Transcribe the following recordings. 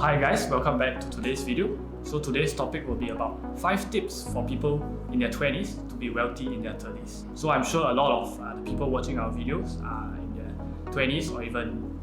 Hi guys, welcome back to today's video. So today's topic will be about 5 tips for people in their 20s to be wealthy in their 30s. So I'm sure a lot of the people watching our videos are in their 20s or even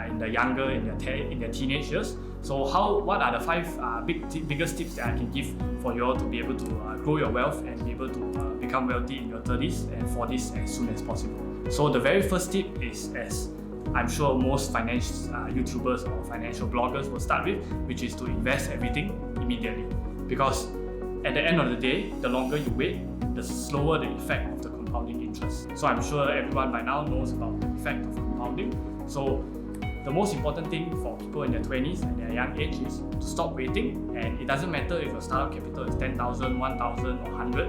in the younger, in their teenage years. So what are the 5 biggest tips that I can give for you all to be able to grow your wealth and be able to become wealthy in your 30s and 40s as soon as possible. So the very first tip is, as I'm sure most finance YouTubers or financial bloggers will start with, which is to invest everything immediately. Because at the end of the day, the longer you wait, the slower the effect of the compounding interest. So I'm sure everyone by now knows about the effect of compounding. So the most important thing for people in their 20s and their young age is to stop waiting, and it doesn't matter if your startup capital is 10,000, 1,000 or 100,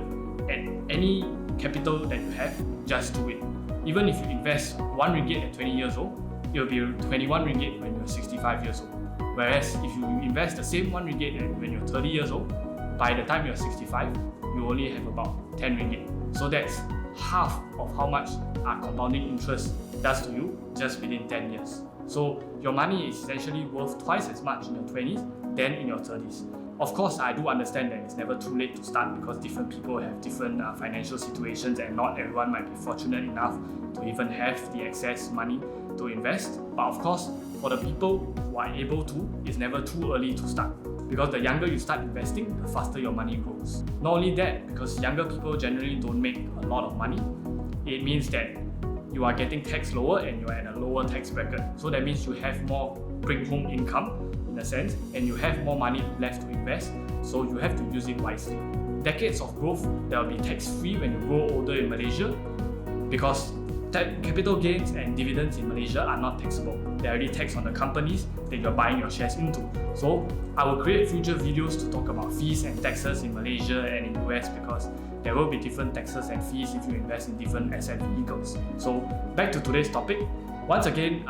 and any capital that you have, just do it. Even if you invest 1 ringgit at 20 years old, it will be 21 ringgit when you're 65 years old. Whereas if you invest the same 1 ringgit when you're 30 years old, by the time you're 65, you only have about 10 ringgit. So that's half of how much compounding interest does to you just within 10 years. So your money is essentially worth twice as much in your 20s than in your 30s. Of course, I do understand that it's never too late to start because different people have different financial situations and not everyone might be fortunate enough to even have the excess money to invest. But of course, for the people who are able to, it's never too early to start. Because the younger you start investing, the faster your money grows. Not only that, because younger people generally don't make a lot of money, it means that you are getting taxed lower and you're at a lower tax bracket. So that means you have more bring home income in a sense, and you have more money left to invest, so you have to use it wisely. Decades of growth that will be tax-free when you grow older in Malaysia, because capital gains and dividends in Malaysia are not taxable. They're already taxed on the companies that you're buying your shares into. So I will create future videos to talk about fees and taxes in Malaysia and in US, because there will be different taxes and fees if you invest in different asset vehicles. So back to today's topic. Once again,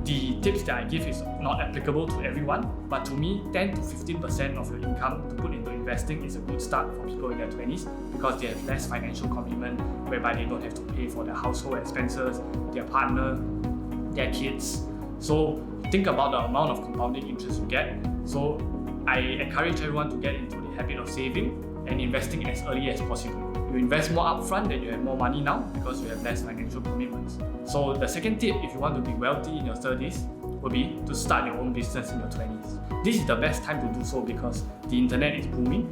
the tips that I give is not applicable to everyone, but to me, 10 to 15% of your income to put into investing is a good start for people in their 20s, because they have less financial commitment, whereby they don't have to pay for their household expenses, their partner, their kids. So think about the amount of compounding interest you get. So I encourage everyone to get into the habit of saving and investing as early as possible. You invest more upfront, then you have more money now because you have less financial commitments. So the second tip, if you want to be wealthy in your 30s, will be to start your own business in your 20s. This is the best time to do so because the internet is booming.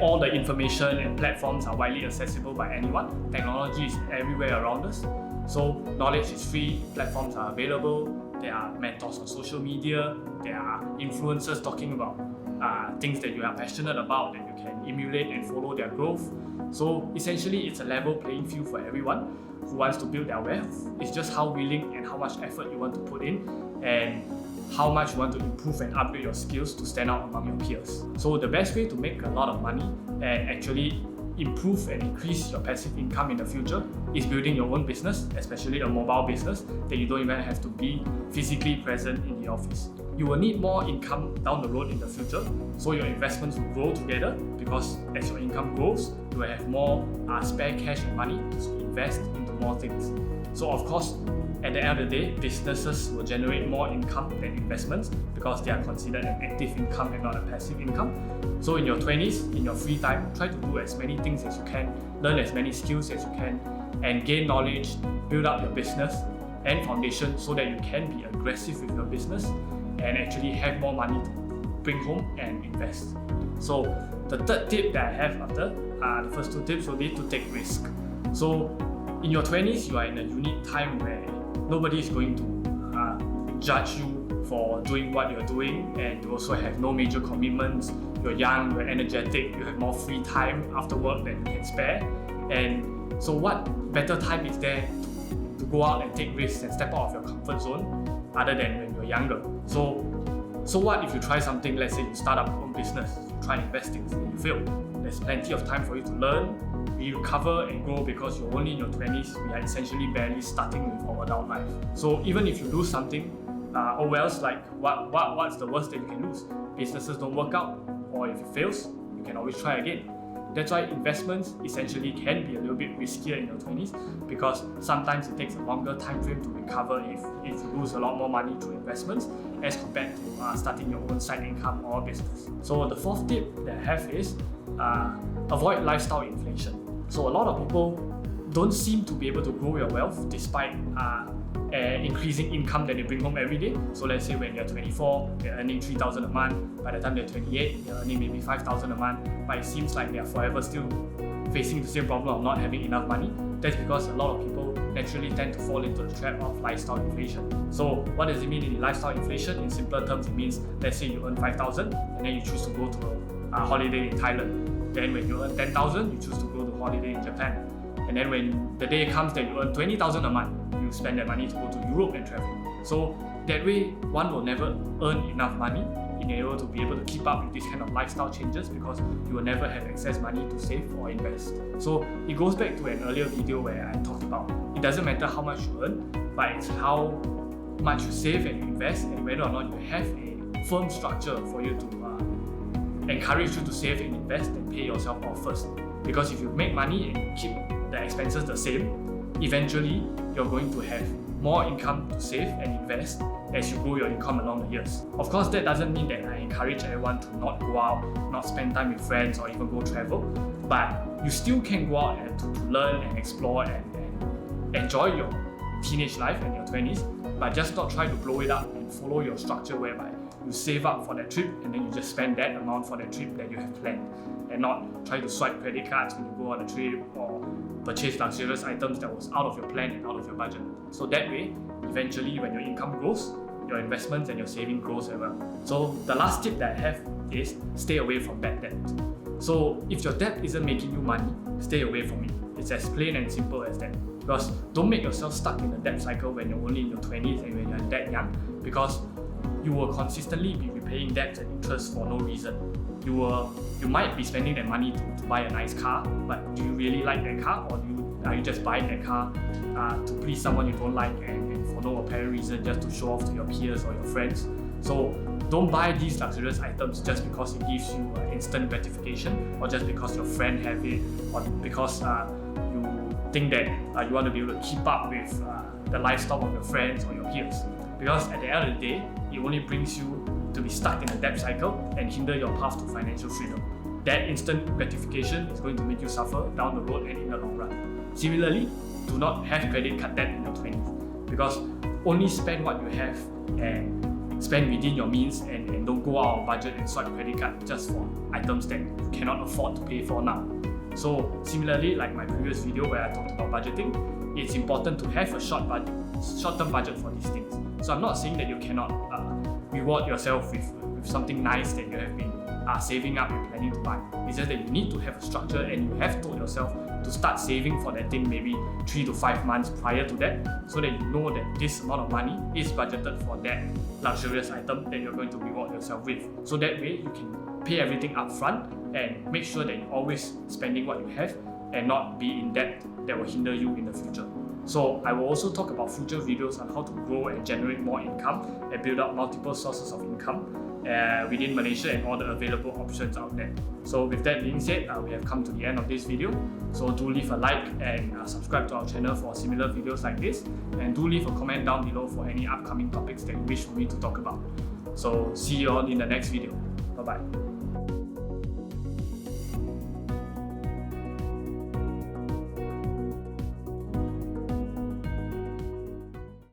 All the information and platforms are widely accessible by anyone. Technology is everywhere around us. So knowledge is free, platforms are available, there are mentors on social media, there are influencers talking about things that you are passionate about that you can emulate and follow their growth. So essentially, it's a level playing field for everyone who wants to build their wealth. It's just how willing and how much effort you want to put in and how much you want to improve and upgrade your skills to stand out among your peers. So the best way to make a lot of money and actually improve and increase your passive income in the future is building your own business, especially a mobile business that you don't even have to be physically present in the office. You will need more income down the road in the future, so your investments will grow together, because as your income grows, you will have more spare cash and money to invest into more things. So of course, at the end of the day, businesses will generate more income than investments because they are considered an active income and not a passive income. So in your 20s, in your free time, try to do as many things as you can, learn as many skills as you can, and gain knowledge, build up your business and foundation so that you can be aggressive with your business and actually have more money to bring home and invest. So the third tip that I have after the first 2 tips will be to take risk. So in your 20s, you are in a unique time where nobody is going to judge you for doing what you're doing, and you also have no major commitments. You're young, you're energetic, you have more free time after work that you can spare. And so what better time is there to go out and take risks and step out of your comfort zone other than when you're younger? So what if you try something, let's say you start up your own business, you try investing and you fail? There's plenty of time for you to learn, recover and grow, because you're only in your 20s. We are essentially barely starting with our adult life. So even if you lose something, like what's the worst that you can lose? Businesses don't work out, or if it fails, you can always try again. that's why investments essentially can be a little bit riskier in your 20s, because sometimes it takes a longer time frame to recover if you lose a lot more money through investments as compared to starting your own side income or business. So the fourth tip that I have is avoid lifestyle inflation. So a lot of people don't seem to be able to grow your wealth despite increasing income that they bring home every day. So let's say when you're 24, they're earning 3,000 a month. By the time they're 28, they're earning maybe 5,000 a month. But it seems like they're forever still facing the same problem of not having enough money. That's because a lot of people naturally tend to fall into the trap of lifestyle inflation. So what does it mean in lifestyle inflation? In simpler terms, it means, let's say you earn 5,000 and then you choose to go to a holiday in Thailand. Then when you earn 10,000, you choose to go to holiday in Japan. And then when the day comes that you earn 20,000 a month, you spend that money to go to Europe and travel. So that way, one will never earn enough money in order to be able to keep up with this kind of lifestyle changes, because you will never have excess money to save or invest. So it goes back to an earlier video where I talked about it doesn't matter how much you earn, but it's how much you save and you invest, and whether or not you have a firm structure for you to encourage you to save and invest and pay yourself off first. Because if you make money and keep the expenses the same, eventually you're going to have more income to save and invest as you grow your income along the years. Of course, that doesn't mean that I encourage everyone to not go out, not spend time with friends, or even go travel, but you still can go out and to learn and explore and enjoy your teenage life and your 20s, but just not try to blow it up and follow your structure whereby you save up for that trip and then you just spend that amount for that trip that you have planned, and not try to swipe credit cards when you go on a trip or purchase luxurious items that was out of your plan and out of your budget. So that way, eventually when your income grows, your investments and your saving grows as well. So the last tip that I have is stay away from bad debt. So if your debt isn't making you money, stay away from it. It's as plain and simple as that. Because don't make yourself stuck in the debt cycle when you're only in your 20s and when you're that young, because you will consistently be repaying debts and interest for no reason. You might be spending that money to buy a nice car, but do you really like that car, or are you just buying that car to please someone you don't like and for no apparent reason, just to show off to your peers or your friends? So don't buy these luxurious items just because it gives you instant gratification, or just because your friend have it, or because you think that you want to be able to keep up with the lifestyle of your friends or your peers. Because at the end of the day, it only brings you to be stuck in a debt cycle and hinder your path to financial freedom. That instant gratification is going to make you suffer down the road and in the long run. Similarly, do not have credit card debt in your 20s, because only spend what you have and spend within your means, and don't go out of budget and swipe credit card just for items that you cannot afford to pay for now. So similarly, like my previous video where I talked about budgeting, it's important to have a short-term budget for these things. So I'm not saying that you cannot reward yourself with something nice that you have been saving up and planning to buy. It's just that you need to have a structure, and you have told yourself to start saving for that thing maybe 3 to 5 months prior to that, so that you know that this amount of money is budgeted for that luxurious item that you're going to reward yourself with. So that way you can pay everything up front and make sure that you're always spending what you have and not be in debt that will hinder you in the future. So I will also talk about future videos on how to grow and generate more income and build up multiple sources of income within Malaysia and all the available options out there. So with that being said, we have come to the end of this video. So do leave a like and subscribe to our channel for similar videos like this, and do leave a comment down below for any upcoming topics that you wish for me to talk about. So see you all in the next video. Bye bye.